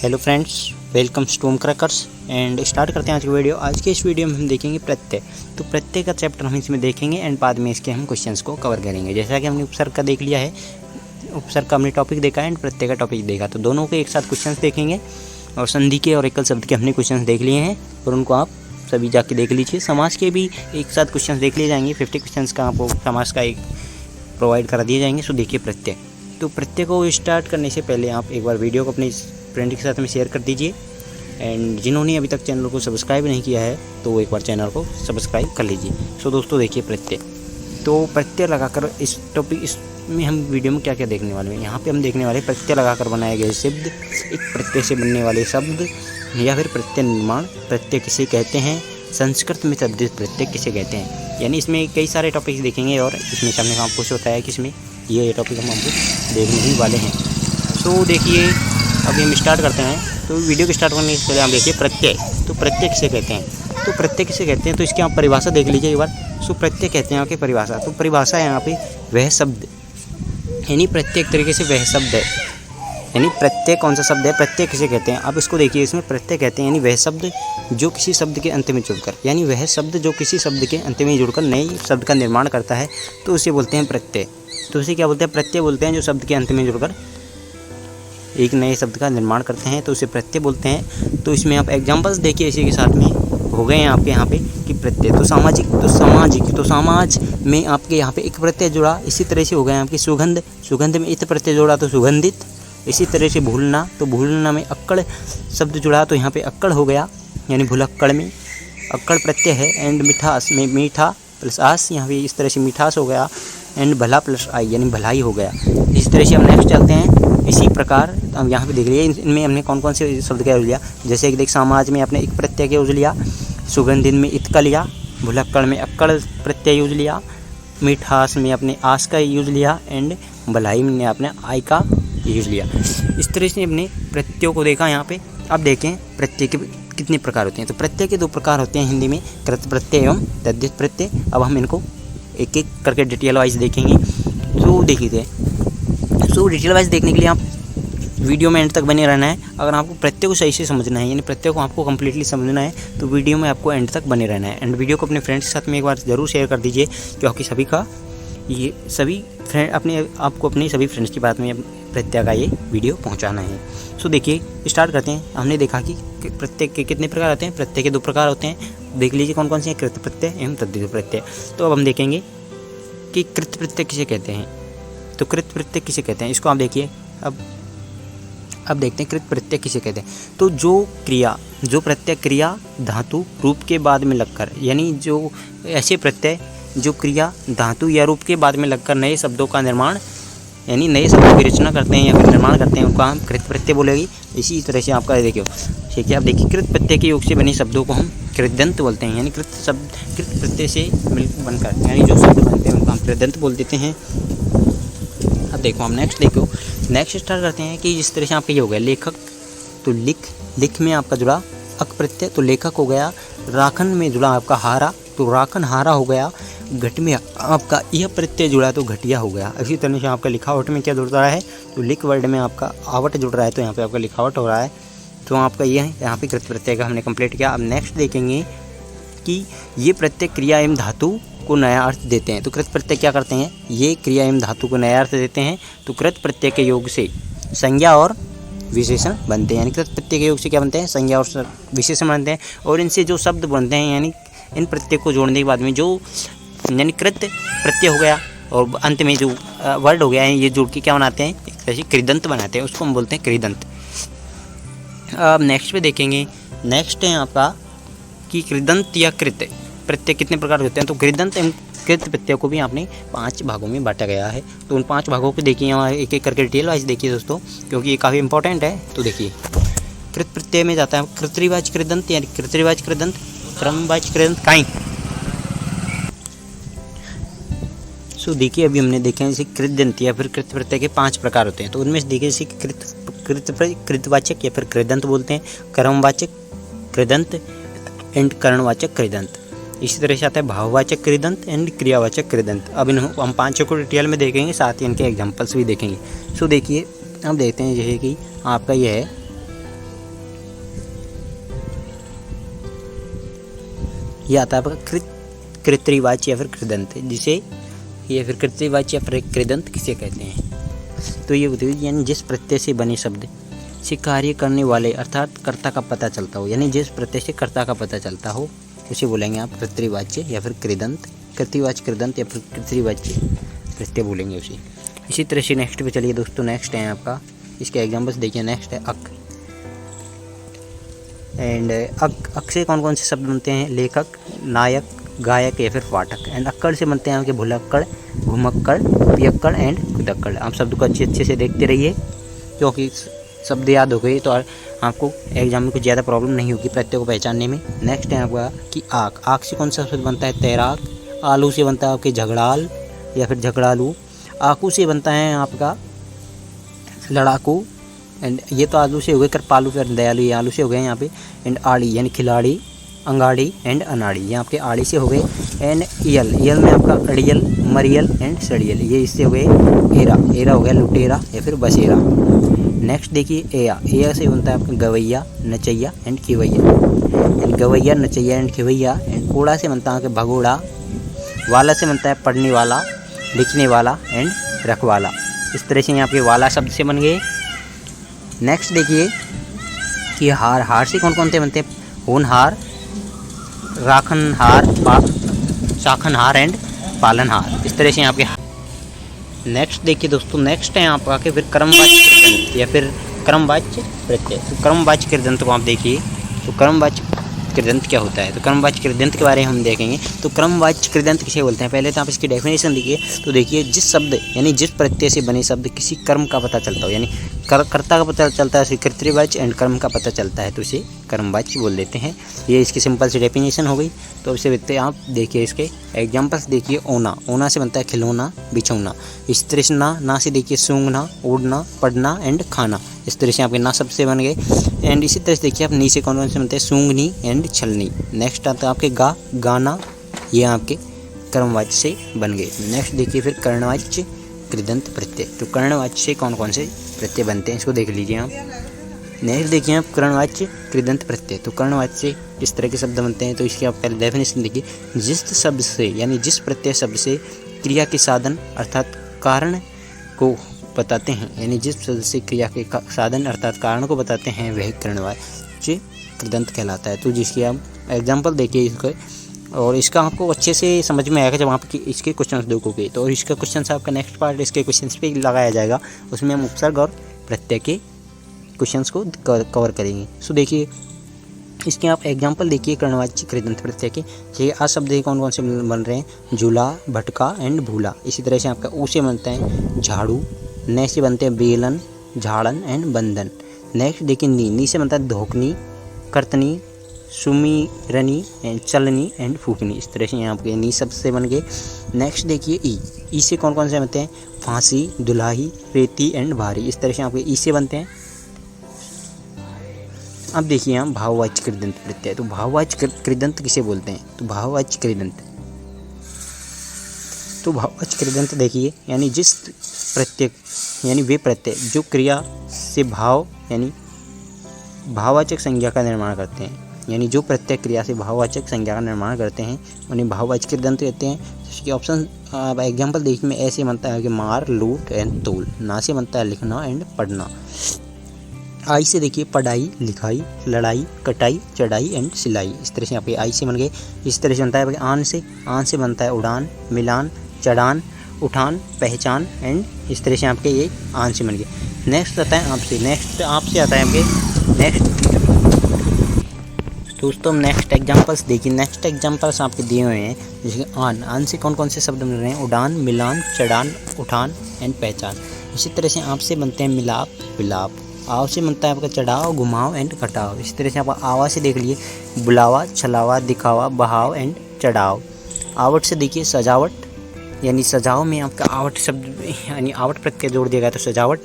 Hello friends, welcome storm crackers and start करते हैं आज की वीडियो। आज के इस वीडियो में हम देखेंगे प्रत्यय। तो प्रत्यय का चैप्टर हम इसमें देखेंगे एंड बाद में इसके हम क्वेश्चंस को कवर करेंगे। जैसा कि हमने उपसर्ग का देख लिया है, उपसर्ग का हमने टॉपिक देखा है एंड प्रत्यय का टॉपिक देखा, तो दोनों के एक साथ क्वेश्चंस देखेंगे। और संधि के और एकल शब्द के हमने क्वेश्चंस देख लिए हैं और उनको आप सभी जाके देख लीजिए। समाज के भी एक साथ क्वेश्चन देख लिए जाएंगे। 50 क्वेश्चन का आपको समाज का एक प्रोवाइड करा दिए जाएंगे। सो देखिए प्रत्यय। तो प्रत्यय को स्टार्ट करने से पहले आप एक बार वीडियो को अपने फ्रेंड के साथ में शेयर कर दीजिए एंड जिन्होंने अभी तक चैनल को सब्सक्राइब नहीं किया है तो वो एक बार चैनल को सब्सक्राइब कर लीजिए। सो दोस्तों देखिए प्रत्यय। तो प्रत्यय लगाकर इस टॉपिक इसमें हम वीडियो में क्या क्या देखने वाले हैं। यहाँ पे हम देखने वाले प्रत्यय लगाकर बनाए गए शब्द, एक प्रत्यय से बनने वाले शब्द या फिर प्रत्यय निर्माण। प्रत्यय किसे कहते हैं, संस्कृत में शब्दित प्रत्यय किसे कहते हैं। यानी इसमें कई सारे टॉपिक्स देखेंगे और इसमें हमने आपको कुछ बताया कि इसमें ये टॉपिक हम आपको देखने ही वाले हैं। तो देखिए अभी हम स्टार्ट करते हैं। तो वीडियो को स्टार्ट करने से पहले हम देखिए प्रत्यय। तो प्रत्यय किसे कहते हैं, तो प्रत्यय किसे कहते हैं, तो इसकी आप परिभाषा देख लीजिए एक बार। सो प्रत्यय कहते हैं आपकी परिभाषा। तो परिभाषा है यहाँ पे वह शब्द, यानी प्रत्यय एक तरीके से वह शब्द है। यानी प्रत्यय कौन सा शब्द है, प्रत्यय किसे कहते हैं आप इसको देखिए। इसमें प्रत्यय कहते हैं यानी वह शब्द जो किसी शब्द के अंत में जुड़कर, यानी वह शब्द जो किसी शब्द के अंत में जुड़कर नए शब्द का निर्माण करता है तो उसे बोलते हैं प्रत्यय। तो उसे क्या बोलते हैं, प्रत्यय बोलते हैं। जो शब्द के अंत में जुड़कर एक नए शब्द का निर्माण करते हैं तो उसे प्रत्यय बोलते हैं। तो इसमें आप एग्जांपल्स देखिए इसी के साथ में हो गए हैं आपके यहाँ पे कि प्रत्यय। तो सामाजिक, तो समाज में आपके यहाँ पे एक प्रत्यय जुड़ा। इसी तरह से हो गए आपकी सुगंध, सुगंध में इत प्रत्यय जुड़ा तो सुगंधित। इसी तरह से भूलना, तो भूलना में अक्कड़ शब्द जुड़ा तो यहाँ पे अक्कड़ हो गया, यानी भुलक्कड़ में अक्कड़ प्रत्यय है। एंड मिठास में मीठा प्लस आस, यहाँ पे इस तरह से मिठास हो गया। एंड भला प्लस आई यानी भलाई हो गया। इस तरह से हम नेक्स्ट चलते हैं। इसी प्रकार हम यहाँ पे देख लिए इनमें हमने कौन कौन से शब्द का यूज लिया। जैसे कि देख समाज में आपने एक प्रत्यय का यूज लिया, सुगंधित में इत का लिया, भुलक्कड़ में अक्कड़ प्रत्यय यूज लिया, मिठास में अपने आस का यूज लिया एंड भलाई में आपने आई का यूज लिया। इस तरह से अपने प्रत्ययों को देखा। यहाँ पे अब देखें प्रत्यय के कितने प्रकार होते हैं। तो प्रत्यय के दो प्रकार होते हैं हिंदी में, कृत प्रत्यय एवं तद्धित प्रत्यय। अब हम इनको एक एक करके डिटेल वाइज देखेंगे। तो देखिए, सो डिटेल वाइज देखने के लिए आप वीडियो में एंड तक बने रहना है। अगर आपको प्रत्यय को सही से समझना है, यानी प्रत्यय को आपको कंप्लीटली समझना है, तो वीडियो में आपको एंड तक बने रहना है। एंड वीडियो को अपने फ्रेंड्स के साथ में एक बार ज़रूर शेयर कर दीजिए, क्योंकि सभी का ये सभी फ्रेंड आपको अपने सभी फ्रेंड्स की बात में प्रत्यय का ये वीडियो पहुंचाना है। सो देखिए स्टार्ट करते हैं। हमने देखा कि प्रत्यय के कितने प्रकार होते हैं, प्रत्यय के दो प्रकार होते हैं। देख लीजिए कौन कौन से हैं, कृत प्रत्यय एवं तद्धित प्रत्यय। तो अब हम देखेंगे कि कृत प्रत्यय किसे कहते हैं। तो कृत प्रत्यय किसे कहते हैं इसको आप देखिए। अब देखते हैं कृत प्रत्यय किसे कहते हैं। तो जो क्रिया, जो प्रत्यय क्रिया धातु रूप के बाद में लगकर, यानी जो ऐसे प्रत्यय जो क्रिया धातु या रूप के बाद में लगकर नए शब्दों का निर्माण, यानी नए शब्दों की रचना करते हैं या फिर निर्माण करते हैं, उनका हम कृत प्रत्यय बोलेगी। इसी तरह से आपका देखिए, ठीक है। आप देखिए कृत प्रत्यय के योग से बने शब्दों को हम कृदंत बोलते हैं, यानी कृत प्रत्यय से बनकर यानी जो शब्द बनते हैं उनको हम कृदंत बोल देते हैं। अब देखो हम नेक्स्ट स्टार्ट करते हैं कि जिस तरह से आपका ये हो गया लेखक, तो लिख में आपका जुड़ा अक प्रत्यय तो लेखक हो गया। राखन में जुड़ा आपका हारा तो राखन हारा हो गया। घट में आपका यह प्रत्यय जुड़ा तो घटिया हो गया। इसी तरह से आपका लिखावट में क्या जुड़ रहा है, तो लिख वर्ड में आपका आवट जुड़ रहा है तो यहाँ पे आपका लिखावट हो रहा है। तो आपका ये है यहाँ पे कृत प्रत्यय का हमने कंप्लीट किया। अब नेक्स्ट देखेंगे कि ये प्रत्यय क्रिया एवं धातु को नया अर्थ देते हैं। तो कृत प्रत्यय क्या करते हैं, ये क्रिया एवं धातु को नया अर्थ देते हैं। तो कृत प्रत्यय के योग से संज्ञा और विशेषण बनते हैं, यानी कृत प्रत्यय के योग से क्या बनते हैं, संज्ञा और विशेषण बनते हैं। और इनसे जो शब्द बनते हैं, यानी इन प्रत्यय को जोड़ने के बाद में जो यानी कृत प्रत्यय हो गया और अंत में जो वर्ड हो गया है, ये जुड़ के क्या बनाते हैं, एक तरह से कृदंत बनाते हैं, उसको हम बोलते हैं कृदंत। अब नेक्स्ट पे देखेंगे। नेक्स्ट है आपका कि कृदंत या कृत प्रत्यय कितने प्रकार होते हैं। तो कृदंत एवं कृत प्रत्यय को भी आपने 5 भागों में बांटा गया है। तो उन 5 भागों को देखिए, यहाँ एक एक करके डिटेल वाइज देखिए दोस्तों, क्योंकि ये काफ़ी इंपॉर्टेंट है। तो देखिए कृत प्रत्यय में जाता है कृतरिवाच कृदंत, यानी कृतरिवाच कृदंत, क्रमवाच कृदंत, काई। सो देखिए अभी हमने देखे हैं जैसे कृदंत या फिर कृत प्रत्यय के 5 प्रकार होते हैं। तो उनमें से देखिए जैसे कृतवाचक या फिर कृदंत बोलते हैं, कर्मवाचक कृदंत एंड करणवाचक कृदंत। इसी तरह से आता है भाववाचक कृदंत एंड क्रियावाचक कृदंत। अब इन हम 5 को डिटेल में देखेंगे, साथ ही इनके एग्जाम्पल्स भी देखेंगे। सो देखिए अब देखते हैं जैसे कि आपका यह है ये आता है आपका कृतवाच्य या फिर कृदंत, जिसे या फिर कृतवाच्य या फिर कृदंत किसे कहते हैं। तो ये बताइए, यानी जिस प्रत्यय से बने शब्द से कार्य करने वाले अर्थात कर्ता का पता चलता हो, यानी जिस प्रत्यय से कर्ता का पता चलता हो उसे बोलेंगे आप कृतवाच्य या फिर कृदंत, कृतवाच्य कृदंत या फिर कृतवाच्य प्रत्यय बोलेंगे उसे। इसी तरह से नेक्स्ट पे चलिए दोस्तों, नेक्स्ट है आपका, इसके एग्जाम्पल्स देखिए। नेक्स्ट है अक एंड अक से कौन कौन से शब्द बनते हैं, लेखक, नायक, गायक या फिर पाठक। एंड अक्कड़ से बनते हैं आपके भुलक्कड़, घुमक्कड़, पियक्कड़ एंड कुदक्कड़। आप शब्द को अच्छे से देखते रहिए, क्योंकि शब्द याद हो गए तो आपको एग्जाम में कुछ ज़्यादा प्रॉब्लम नहीं होगी प्रत्यय को पहचानने में। नेक्स्ट है आपका कि आक, आक से कौन सा शब्द बनता है, तैराक। आलू से बनता है आपके झगड़ाल या फिर झगड़ालू। आकू से बनता है आपका लड़ाकू, एंड ये तो आलू से हो गए, कृपालू फिर दयालु, ये आलू से हो गए यहाँ पे। एंड आड़ी यानी खिलाड़ी, अंगाड़ी एंड अनाड़ी, ये आपके आड़ी से हो गए। एंड यल, यल में आपका अड़ियल, मरियल एंड सड़ियल, ये इससे हो गए। एरा, एरा हो गया लुटेरा या फिर बसेरा। नेक्स्ट देखिए एया, एया से बनता है आपका गवैया, नचैया एंड खिवैया। एंड गवैया, नचैया एंड खिवैया। एंड कोड़ा से बनता है आपका भगोड़ा। वाला से बनता है पढ़ने वाला, लिखने वाला एंड रखवाला। इस तरह से यहाँ पे वाला शब्द से बन गए। नेक्स्ट देखिए कि हार, हार से कौन कौन से बनते हैं, होनहार, राखनहार, शाखनहार एंड पालनहार। इस तरह से यहाँ पे। नेक्स्ट देखिए दोस्तों, नेक्स्ट है आपका कि फिर क्रमवाच्य कृदंत या फिर क्रमवाच्य प्रत्यय। तो क्रमवाच्य कृदंत को आप देखिए, तो क्रमवाच्य कृदंत क्या होता है, तो क्रमवाच्य कृदंत के बारे में हम देखेंगे। तो क्रमवाच्य कृदंत किसे बोलते हैं, पहले तो आप इसकी डेफिनेशन देखिए। तो देखिए, जिस शब्द यानी जिस प्रत्यय से बने शब्द किसी कर्म का पता चलता हो, यानी कर्ता का पता चलता है उसे कर्तृवाच्य, एंड कर्म का पता चलता है तो उसे कर्मवाच्य बोल देते हैं। ये इसकी सिंपल सी डेफिनेशन हो गई। तो इससे देखते हैं, आप देखिए इसके एग्जाम्पल्स देखिए। ओना, ओना से बनता है खिलौना, बिछौना। इस तरह से ना, ना से देखिए सूंघना, उड़ना, पढ़ना एंड खाना। इस तरह से आपके ना शब्द से बन गए। एंड इसी तरह से देखिए आप नी से कौन कौन से बनते हैं, सूंघनी एंड छलनी। नेक्स्ट आता है आपके गा, गाना, ये आपके कर्मवाच्य से बन गए। नेक्स्ट देखिए फिर कर्णवाच्य कृदंत प्रत्यय। तो कर्णवाच्य से कौन कौन से प्रत्यय बनते हैं इसको देख लीजिए आप। नेक्स्ट देखिए आप कर्णवाच्य कृदंत प्रत्यय। तो कर्णवाच्य से इस तरह के शब्द बनते हैं। तो इसकी आप पहले डेफिनेशन देखिए, जिस शब्द से यानी जिस प्रत्यय शब्द से क्रिया के साधन अर्थात कारण को बताते हैं, यानी जिस शब्द से क्रिया के साधन अर्थात कारण को बताते हैं वह कर्णवाच्य कृदंत कहलाता है। तो जिसकी आप एग्जाम्पल देखिए इसको, और इसका आपको अच्छे से समझ में आएगा जब आप इसके क्वेश्चंस देखोगे। तो इसका क्वेश्चंस आपका नेक्स्ट पार्ट इसके क्वेश्चंस पे लगाया जाएगा, उसमें हम उपसर्ग और प्रत्यय के क्वेश्चंस को कवर करेंगे। सो देखिए इसके आप एग्जांपल देखिए कर्णवाच्य कृदंत प्रत्यय के। ये आज शब्द कौन कौन से बन रहे हैं, झूला, भटका एंड भूला। इसी तरह से आपका ऊ से बनता है झाड़ू, ने से बनते हैं बेलन, झाड़न एंड बंधन। नेक्स्ट देखिए नी से बनता है धोकनी, करतनी, सुमीरनी एंड चलनी एंड फूकनी। इस तरह से यहाँ पे नी शब्द से बन गए। नेक्स्ट देखिए ई से कौन कौन से बनते हैं, फांसी, दुलाही, रेती एंड भारी। इस तरह से आपके ई से बनते हैं। अब देखिए हम भाववाच्य कृदंत प्रत्यय। तो भाववाच्य कृदंत किसे बोलते हैं, तो भाववाच्य कृदंत। तो भाववाच्य कृदंत देखिए, यानी जिस प्रत्यय यानी वे प्रत्यय जो क्रिया से भाव यानी भाववाचक संज्ञा का निर्माण करते हैं, यानी जो प्रत्यय क्रिया से भाववाचक संज्ञा का निर्माण करते हैं उन्हें भाववाच्य कृदंत कहते हैं। इसके ऑप्शन एग्जाम्पल देखने में ऐसे बनता है कि मार, लूट एंड तोल। ना से बनता है लिखना एंड पढ़ना। आई से देखिए पढ़ाई, लिखाई, लड़ाई, कटाई, चढ़ाई एंड सिलाई। इस तरह से यहाँ पे आई से बन गए। इस तरह से बनता है आन से बनता है उड़ान, मिलान, चढ़ान, उठान, पहचान एंड इस तरह से आपके ये आन से बन गए। नेक्स्ट आता है आपसे। नेक्स्ट आपसे आता है आपके नेक्स्ट दोस्तों नेक्स्ट एग्जांपल्स देखिए। नेक्स्ट एग्जांपल्स आपके दिए हुए हैं, जैसे आन से कौन कौन से शब्द बन रहे हैं, उड़ान, मिलान, चढ़ान, उठान एंड पहचान। इसी तरह से आपसे बनते हैं मिलाप, विलाप। आव से बनता है आपका चढ़ाव, घुमाव एंड कटाव। इसी तरह से आप आवा से देख लिए बुलावा, छलावा, दिखावा, बहाव एंड चढ़ाव। आवट से देखिए सजावट, यानी सजाव में आपका आवट शब्द यानी आवट प्रत्यय जोड़ दिया गया तो सजावट।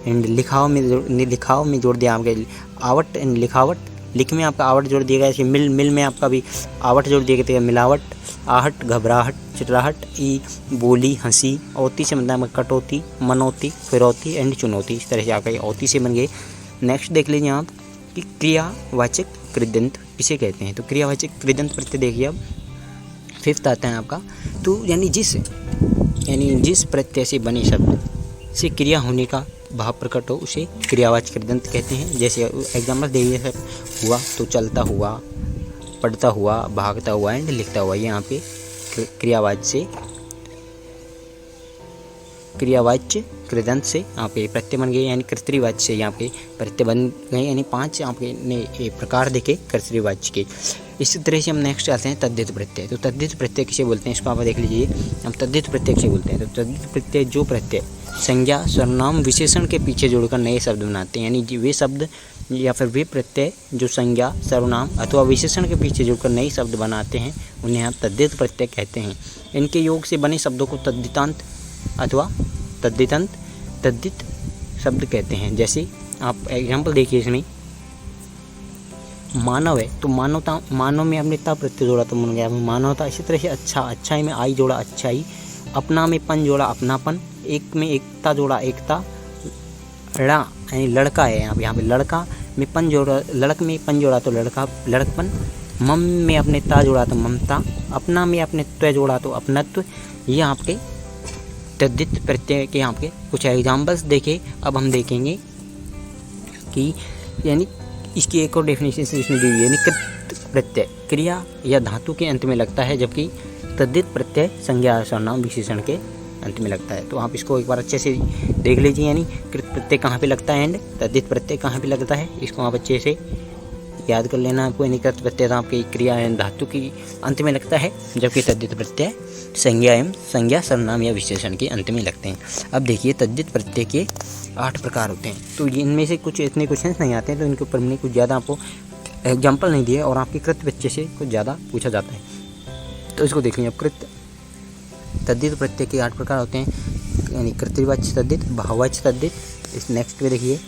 एंड लिखाव में जोड़ दिया आपके आवट एंड लिखावट। लिख में आपका आवट जोड़ दिया गया, जैसे मिल में आपका भी आवट जोड़ दिया गया मिलावट। आहट, घबराहट, चिटराहट। ई बोली, हंसी। औती से बनता है कटौती, मनौती, फिरौती एंड चुनौती। इस तरह से आपका औती से बन गए। नेक्स्ट देख लीजिए आप कि क्रियावाचक कृदंत किसे कहते हैं। तो क्रियावाचक कृदंत प्रत्यय देखिए अब फिफ्थ आता है आपका, तो यानी जिस प्रत्यय से बने शब्द से क्रिया होने का भाव प्रकट हो उसे क्रियावाचक कृदंत कहते हैं। जैसे एग्जाम्पल देखिए, हुआ तो चलता हुआ, पढ़ता हुआ, भागता हुआ एंड लिखता हुआ, यहाँ पे क्रियावाच्य कृदंत से यहाँ पे प्रत्यय बन गए, यानी कर्तृवाच्य से यहाँ पे प्रत्यय बन गए, यानी 5 आपने प्रकार देखे कर्तृवाच्य के। इसी तरह से हम नेक्स्ट आते हैं तद्धित प्रत्यय। तो तद्धित प्रत्यय किसे बोलते हैं, इसको आप देख लीजिए, हम तद्धित प्रत्यय किसे बोलते हैं। तो तद्धित प्रत्यय जो प्रत्यय संज्ञा, सर्वनाम, विशेषण के पीछे जोड़कर नए शब्द बनाते हैं, यानी वे शब्द या फिर वे प्रत्यय जो संज्ञा, सर्वनाम अथवा विशेषण के पीछे जोड़कर नए शब्द बनाते हैं, उन्हें हम तद्धित प्रत्यय कहते हैं। इनके योग से बने शब्दों को तद्धितांत अथवा तद्धित शब्द कहते हैं। जैसे आप एग्जाम्पल देखिए, इसमें मानव है तो मानव में आपने ता प्रत्यय जोड़ा तो बन गया मानवता। इसी तरह से अच्छा, अच्छाई में आई जोड़ा अच्छाई, अपना में पन जोड़ा अपनापन, एक में एकता जोड़ा एकता, ड़ा यानी लड़का है यहाँ पे लड़का में पन जोड़ा, लड़क में पन जोड़ा तो लड़कपन, मम में अपने ता जोड़ा तो ममता, अपना में अपने त्व जोड़ा तो अपनत्व। ये आपके तद्धित प्रत्यय के यहाँ पे कुछ एग्जाम्पल्स देखे। अब हम देखेंगे कि यानी इसकी एक और डेफिनेशन इसमें दी हुई है, यानी कृत प्रत्यय क्रिया या धातु के अंत में लगता है, जबकि तद्धित प्रत्यय संज्ञा, सर्वनाम, विशेषण के अंत में लगता है। तो आप इसको एक बार अच्छे से देख लीजिए, यानी कृत प्रत्यय कहाँ पे लगता है एंड तद्धित प्रत्यय कहाँ पे लगता है, इसको आप अच्छे से याद कर लेना आपको। यानी कृत प्रत्यय आपकी क्रिया एवं धातु के अंत में लगता है, जबकि तद्धित प्रत्यय संज्ञा, सर्वनाम या विशेषण के अंत में लगते हैं। अब देखिए तद्धित प्रत्यय के 8 प्रकार होते हैं। तो इनमें से कुछ इतने क्वेश्चंस नहीं आते हैं, तो इनके ऊपर मैंने कुछ ज़्यादा आपको एग्जाम्पल नहीं दिए, और आपके कृत प्रत्यय से कुछ ज़्यादा पूछा जाता है, तो इसको देख लीजिए। अब तद्धित प्रत्यय के 8 प्रकार होते हैं, यानी कर्तृवाच्य तद्धित, भाववाच्य तद्धित, इस नेक्स्ट पे देखिए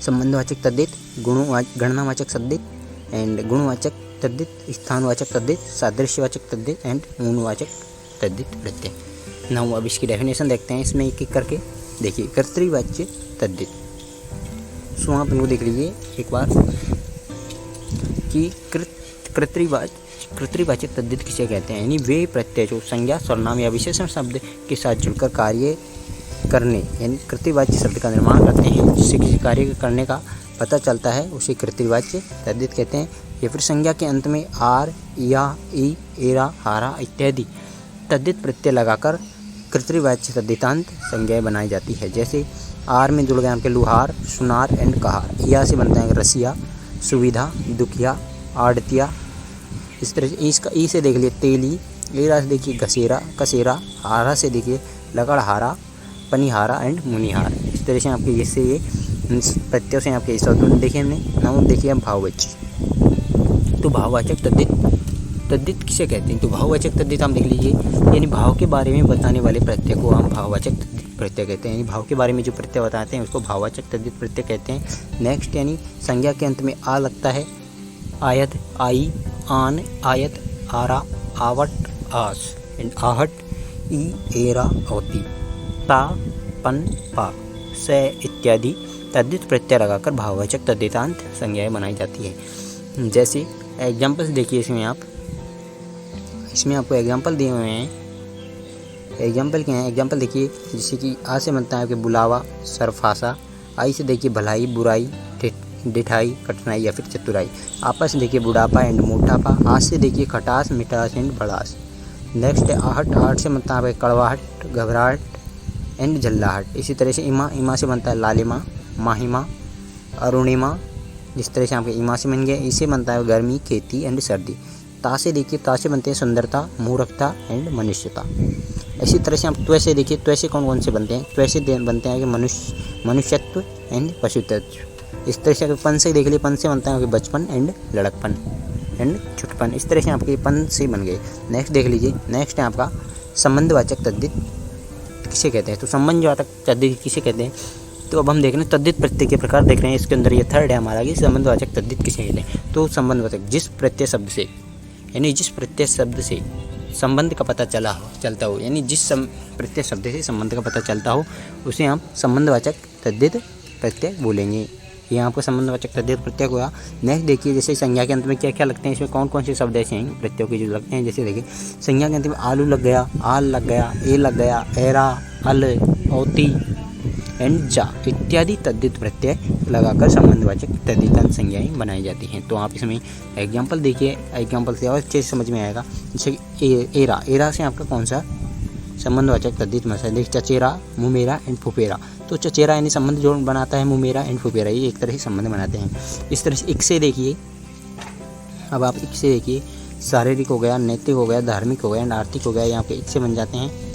संबंधवाचक तद्धित, गणनावाचक तद्धित एंड गुणवाचक तद्धित, स्थानवाचक तद्धित, सादृश्यवाचक तद्धित एंड गुणवाचक तद्धित प्रत्यय। नाउ अब इसकी डेफिनेशन देखते हैं, इसमें एक एक करके देखिए। कर्तृवाच्य तद्धित, सो आप इनको देख लीजिए एक बार कि कर्तृवाचक तद्धित किसे कहते हैं, यानी वे प्रत्यय जो संज्ञा, सर्वनाम या विशेषण शब्द के साथ जुड़कर कार्य करने, यानी कर्तृवाच्य शब्द का निर्माण करते हैं, जिससे किसी कार्य करने का पता चलता है, उसे कर्तृवाच्य तद्धित कहते हैं। या फिर संज्ञा के अंत में आर, या, ई, एरा, हारा इत्यादि तद्धित प्रत्यय लगाकर कर्तृवाच्य तद्धितांत संज्ञाएं बनाई जाती है। जैसे आर में जुड़ गए आपके लुहार, सुनार एंड कहार, या से बनता है रसिया, सुविधा, दुखिया, आड़तिया। इस तरह से इसका ई से देख लिए तेली, एरा से देखिए घसेरा, कसेरा, हारा से देखिए लगड़हारा, पनिहारा एंड मुनिहार। इस तरह से आपके इससे ये प्रत्ययों से आपके शब्द देखिए हमने। नाम देखिए हम भाववाच्य, तो भाववाचक तद्धित किसे कहते हैं, तो भाववाचक तद्धित हम देख लीजिए, यानी भाव के बारे में बताने वाले प्रत्यय को हम भाववाचक तद्धित प्रत्यय कहते हैं, यानी भाव के बारे में जो प्रत्यय बताते हैं उसको भाववाचक तद्धित प्रत्यय कहते हैं। नेक्स्ट यानी संज्ञा के अंत में आ लगता है, आयत, आई, आन, आयत, आरा, आवट, आस एंड आहट, ई, एरा, औती, ता, पन, पा, से इत्यादि तद्धित प्रत्यय लगाकर भाववाचक तद्धितांत संज्ञाएं बनाई जाती है। जैसे एग्जाम्पल्स देखिए, इसमें आपको एग्जाम्पल दिए हुए हैं। एग्जाम्पल क्या है, एग्जाम्पल देखिए, जैसे कि आ से बनता है आपके बुलावा, सरफासा, आई से देखिए भलाई, बुराई, डिठाई, कठिनाई या फिर चतुराई, आपस से देखिए बुढ़ापा एंड मोटापा, आज से देखिए खटास, मिठास एंड भड़ास। नेक्स्ट है आहट, आहट से बनता है कड़वाहट, घबराहट एंड झल्लाहट। इसी तरह से इमा से बनता है लालिमा, माहिमा, अरुणिमा। इस तरह से आपके इमा से बन गए। इसे बनता है गर्मी, खेती एंड सर्दी। ता से देखिए, ता से बनते हैं सुंदरता, मूर्खता एंड मनुष्यता। इसी तरह से आप त्व से देखिए, त्व से कौन कौन से बनते हैं, त्व से बनते हैं कि मनुष्यत्व एंड पशुत्व। इस तरह से पन से देख लिए, पन से बनता है बचपन एंड लड़कपन एंड छुटपन। इस तरह से आपके पन से बन गए। नेक्स्ट देख लीजिए, नेक्स्ट है आपका संबंधवाचक तद्धित किसे कहते हैं, तो संबंधवाचक तद्धित किसे कहते हैं, तो अब हम देख रहे हैं तद्धित प्रत्यय के प्रकार देख रहे हैं। इसके अंदर ये थर्ड है हमारा कि संबंधवाचक तद्धित किसे कहते हैं। तो संबंधवाचक जिस प्रत्यय शब्द से, यानी जिस प्रत्यय शब्द से संबंध का पता चलता हो, यानी जिस प्रत्यय शब्द से संबंध का पता चलता हो, उसे हम संबंधवाचक तद्धित प्रत्यय बोलेंगे। ये आपका संबंधवाचक तद्धित प्रत्यय हुआ। नेक्स्ट देखिए जैसे संज्ञा के अंत में क्या क्या लगते हैं, इसमें कौन कौन से शब्द ऐसे हैं प्रत्ययों के जो लगते हैं। जैसे देखिए संज्ञा के अंत में आलू लग गया, आल लग गया, ए लग गया, एरा, अल, औती एंड जा इत्यादि तद्धित प्रत्यय लगाकर संबंधवाचक तद्धितांत संज्ञाएं बनाई जाती हैं। तो आप इसमें एग्जाम्पल देखिए, एग्जाम्पल से और अच्छे से समझ में आएगा। जैसे एरा, एरा से आपका कौन सा संबंधवाचक तद्धित मसा देख चचेरा, मुमेरा एंड फुफेरा। तो चचेरा यानी संबंध जोड़ बनाता है, मुमेरा एंड फुफेरा ये एक तरह से संबंध बनाते हैं। इस तरह से इक से देखिए, अब आप इक से देखिए शारीरिक हो गया, नैतिक हो गया, धार्मिक हो गया एंड आर्थिक हो गया, यहाँ पे इक से बन जाते हैं।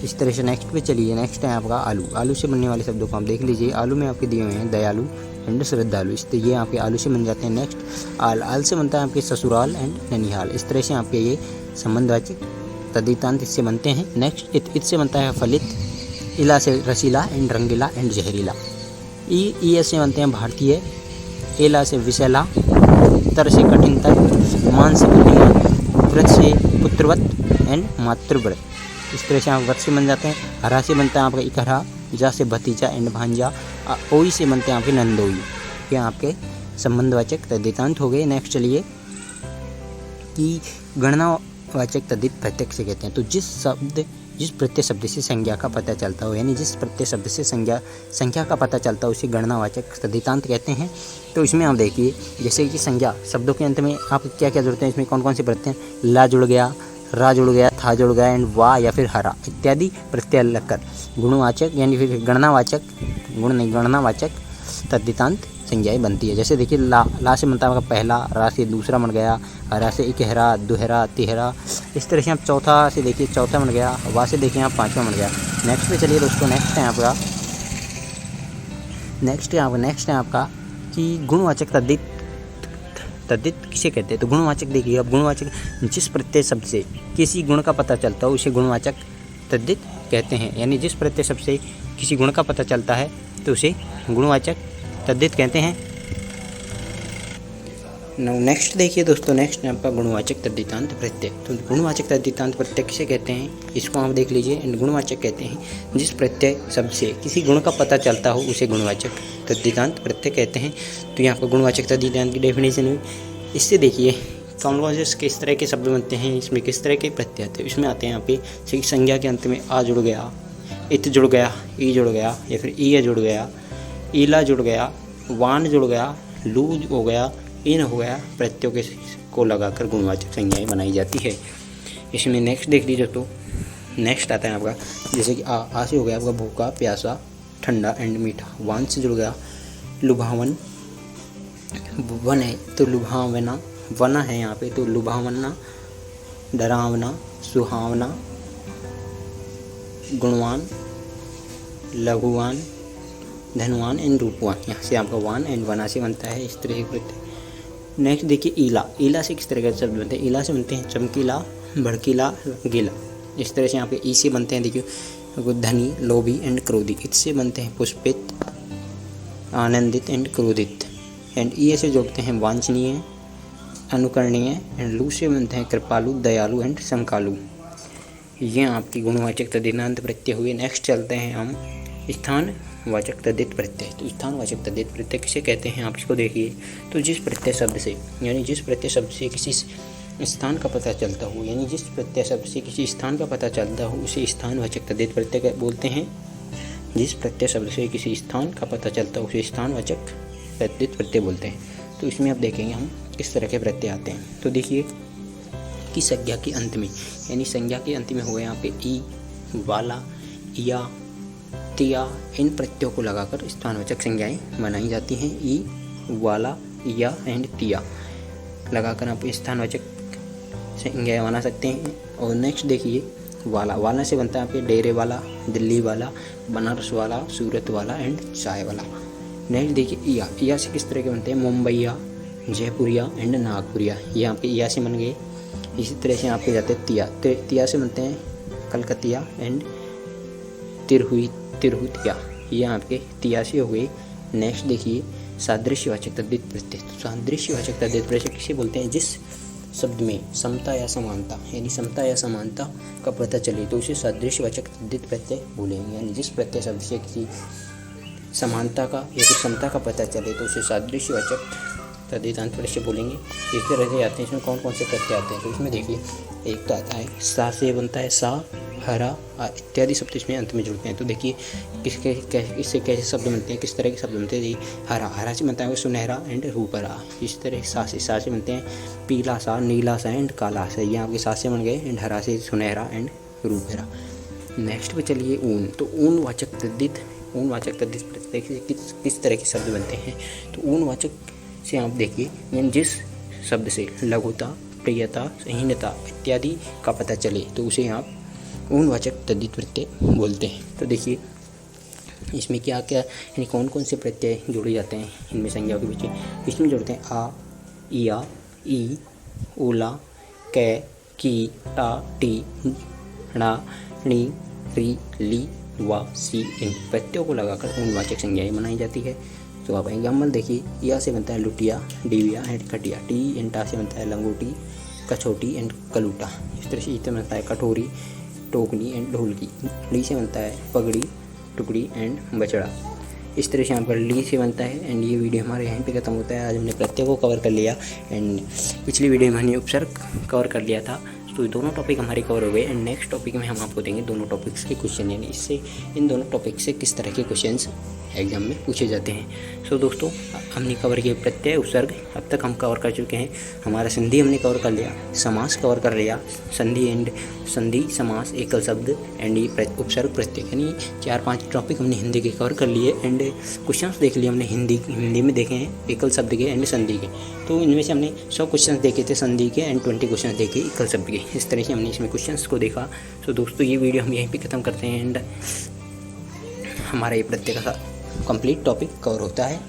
इस तरह से नेक्स्ट पे चलिए, नेक्स्ट है आपका आलू। आलू से बनने वाले शब्दों को आप देख लीजिए। आलू में आपके दिए हुए हैं दयालु एंड श्रद्धालु, इस ये आपके आलू से बन जाते हैं। नेक्स्ट आल, आल से बनता है आपके ससुराल एंड ननिहाल। इस तरह से आपके ये संबंधवाचक तद्धितांत इससे बनते हैं। नेक्स्ट इत से बनता है फलित, इला से रसीला एंड रंगीला एंड जहरीला। ई से बनते हैं भारतीय, एला से विशैला, तर से कठिनतर, मान से बुद्धिमान, व्रत से पुत्रवत एंड मातृव्रत। इस तरह से आप व्रत से बन जाते हैं। हरा से बनता है आपका इकहरा, जा से भतीजा एंड भांजा, ओई से बनते हैं आपके नंदोई। ये आपके संबंधवाचक तद्धितांत हो गए। नेक्स्ट चलिए कि गणनावाचक तद्धित प्रत्यय से कहते हैं। तो जिस प्रत्यय शब्द से संज्ञा का पता चलता हो, यानी जिस प्रत्यय शब्द से संख्या का पता चलता हो उसे गणनावाचक तद्धितांत कहते हैं। तो इसमें आप देखिए जैसे कि संज्ञा शब्दों के अंत में आप क्या क्या जुड़ते हैं, इसमें कौन कौन से प्रत्यय हैं। ला जुड़ गया, रा जुड़ गया, था जुड़ गया एंड वा या फिर हरा इत्यादि प्रत्यय लगकर गुणवाचक यानी फिर गणनावाचक तद्धितांत संज्ञाएं बनती है। जैसे देखिए ला से बनता है आपका पहला, रा से दूसरा बन गया, हरा से इकहरा, दुहरा, तिहरा। इस तरह से आप चौथा से देखिए चौथा बन गया, वा से देखिए आप पाँचवा बन गया। नेक्स्ट पे चलिए दोस्तों, नेक्स्ट है आपका कि गुणवाचक तद्धित किसे कहते हैं। तो गुणवाचक देखिए, अब गुणवाचक जिस प्रत्यय शब्द से किसी गुण का पता चलता हो उसे गुणवाचक तद्धित कहते हैं। यानी जिस प्रत्यय शब्द से किसी गुण का पता चलता है तो उसे गुणवाचक तद्धित कहते हैं। नेक्स्ट देखिए दोस्तों, नेक्स्ट है आपका गुणवाचक तद्धितांत प्रत्यय। तो गुणवाचक तद्धितांत प्रत्यय किसे कहते हैं, इसको आप देख लीजिए। गुणवाचक कहते हैं जिस प्रत्यय शब्द से किसी गुण का पता चलता हो उसे गुणवाचक तद्धितांत प्रत्यय कहते हैं। तो यहाँ पर गुणवाचक तद्धितांत की डेफिनेशन हुई। इससे देखिए कौन कौन से किस तरह के शब्द बनते हैं, इसमें किस तरह के प्रत्यय आते हैं। इसमें आते हैं यहाँ पे संज्ञा के अंत में आ जुड़ गया, इत जुड़ गया, ई जुड़ गया या फिर ईय जुड़ गया, ईला जुड़ गया, वान जुड़ गया, लू हो गया, इन हो गया, प्रत्ययों के को लगाकर गुणवाचक संज्ञाएं बनाई जाती है। इसमें नेक्स्ट देख लीजिए तो नेक्स्ट आता है आपका जैसे कि आ से हो गया आपका भूखा, प्यासा, ठंडा एंड मीठा। वान से जुड़ गया लुभावन, वन है तो लुभावना, वना है यहाँ पे तो लुभावना, डरावना, सुहावना, गुणवान, लघुवान, धनवान एंड रूपवान। यहाँ से आपका वान एंड वना से बनता है इस तरह के प्रत्यय। नेक्स्ट देखिए ईला, ईला से किस तरह के शब्द बनते हैं। ईला से बनते हैं चमकीला, भड़कीला, गीला। इस तरह से यहाँ पे ई से बनते हैं देखिए धनी, लोभी एंड क्रोधी। इससे बनते हैं पुष्पित, आनंदित एंड क्रोधित। एंड ई से जोड़ते हैं वांछनीय, अनुकरणीय एंड लू से बनते हैं कृपालु, दयालु एंड शंकालु। ये आपकी गुणवाचक तद्धितांत प्रत्यय हुए। नेक्स्ट चलते हैं हम स्थानवाचक तद्धित प्रत्यय। तो स्थानवाचक तद्धित प्रत्यय किसे कहते हैं, आप इसको देखिए। तो जिस प्रत्यय शब्द से यानी जिस प्रत्यय शब्द से किसी स्थान का पता चलता हो, यानी जिस प्रत्यय शब्द से किसी स्थान का पता चलता हो उसे स्थानवाचक तद्धित प्रत्यय बोलते हैं। जिस प्रत्यय शब्द से किसी स्थान का पता चलता है उसे स्थानवाचक तद्धित प्रत्यय बोलते हैं। तो इसमें आप देखेंगे हम किस तरह के प्रत्यय आते हैं। तो देखिए कि संज्ञा के अंत में यानी संज्ञा के अंत में हो गया यहाँ पे ई, वाला, या, तिया, इन प्रत्ययों को लगाकर स्थानवाचक संज्ञाएं बनाई जाती हैं। ई, वाला, या एंड तिया लगाकर आप स्थानवाचक संज्ञाएं बना सकते हैं। और नेक्स्ट देखिए वाला, वाला से बनता है आपके डेरे वाला, दिल्ली वाला, बनारस वाला, सूरत वाला एंड चाय वाला। नेक्स्ट देखिए इया, इया से किस तरह के बनते हैं, मुंबईया, जयपुरिया एंड नागपुरिया। ये आपके इया से बन गए। इसी तरह से आपके जाते हैं तिया, तिया से बनते हैं कलकतिया एंड तिरहुतिया। ये आपके तिया से हो गए। नेक्स्ट देखिए सादृश्यवाचक तद्धित प्रत्यय। तो सादृश्यवाचक तद्धित प्रत्यय किसे बोलते हैं, जिस शब्द में समता या समानता यानी समता या समानता का पता चले तो उसे सादृश्यवाचक तद्धित प्रत्यय बोलेंगे। यानी जिस प्रत्यय शब्द से किसी समानता का या फिर समता का पता चले तो उसे सादृश्यवाचक तद्धितांत प्रत्यय बोलेंगे। इस तरह से आते हैं। इसमें कौन कौन से प्रत्यय आते हैं तो इसमें देखिए, एक तो आता है सा से बनता है सा, हरा इत्यादि शब्द इसमें अंत में जुड़ते हैं। तो देखिए इससे कैसे शब्द बनते हैं, किस तरह के शब्द बनते हैं। हरा से बनता है सुनहरा एंड रूपरा। इस तरह सा से बनते हैं पीला सा, नीला सा एंड काला सा। ये आपके सा से बन गए एंड हरा से सुनहरा एंड रूपरा। नेक्स्ट पे चलिए ऊन। तो ऊनवाचक तद्धित प्रत्यय से किस तरह के शब्द बनते हैं। तो ऊनवाचक से आप देखिए जिस शब्द से लघुता, प्रियता, हीनता इत्यादि का पता चले तो उसे आप ऊनवाचक तद्धित प्रत्यय बोलते हैं। तो देखिए इसमें क्या क्या यानी कौन कौन से प्रत्यय जोड़े जाते हैं इनमें संज्ञाओं के पीछे। इसमें जोड़ते हैं आ, इया, ई, ओला, कै, की, टा, टी, णा, णी, री, ली, वा, सी। इन प्रत्ययों को लगाकर ऊनवाचक संज्ञाएं बनाई जाती है। तो आप एग्जाम्पल देखिए, या से बनता है लुटिया, डिविया एंड खटिया। टी एंड टा से बनता है लंगोटी, कछोटी एंड कलूटा। इस तरह से बनता है कठोरी, टोकनी एंड ढोलकी। ली से बनता है पगड़ी, टुकड़ी एंड बछड़ा। इस तरह से यहाँ पर ली से बनता है। एंड ये वीडियो हमारे यहीं पे खत्म होता है। आज हमने प्रत्यय को कवर कर लिया एंड पिछली वीडियो में हमने उपसर्ग कवर कर लिया था। तो ये दोनों टॉपिक हमारे कवर हो गए एंड नेक्स्ट टॉपिक में हम आपको देंगे दोनों टॉपिक्स के क्वेश्चन, यानी इससे इन दोनों टॉपिक से किस तरह के क्वेश्चंस एग्जाम में पूछे जाते हैं। सो दोस्तों हमने कवर किए प्रत्यय, उपसर्ग अब तक हम कवर कर चुके हैं। हमारा संधि हमने कवर कर लिया, समास कवर कर लिया, संधि समास एकल शब्द एंड ये उपसर्ग प्रत्यय, यानी 4-5 टॉपिक हमने हिंदी के कवर कर लिए एंड क्वेश्चंस देख लिए हमने हिंदी में देखे हैं एकल शब्द के एंड संधि के। तो इनमें से हमने 100 क्वेश्चंस देखे थे संधि के एंड 20 क्वेश्चंस देखे एकल शब्द के। इस तरह से हमने इसमें क्वेश्चंस को देखा। तो दोस्तों ये वीडियो हम यहीं पे ख़त्म करते हैं एंड हमारा ये प्रत्यय का कंप्लीट टॉपिक कवर होता है।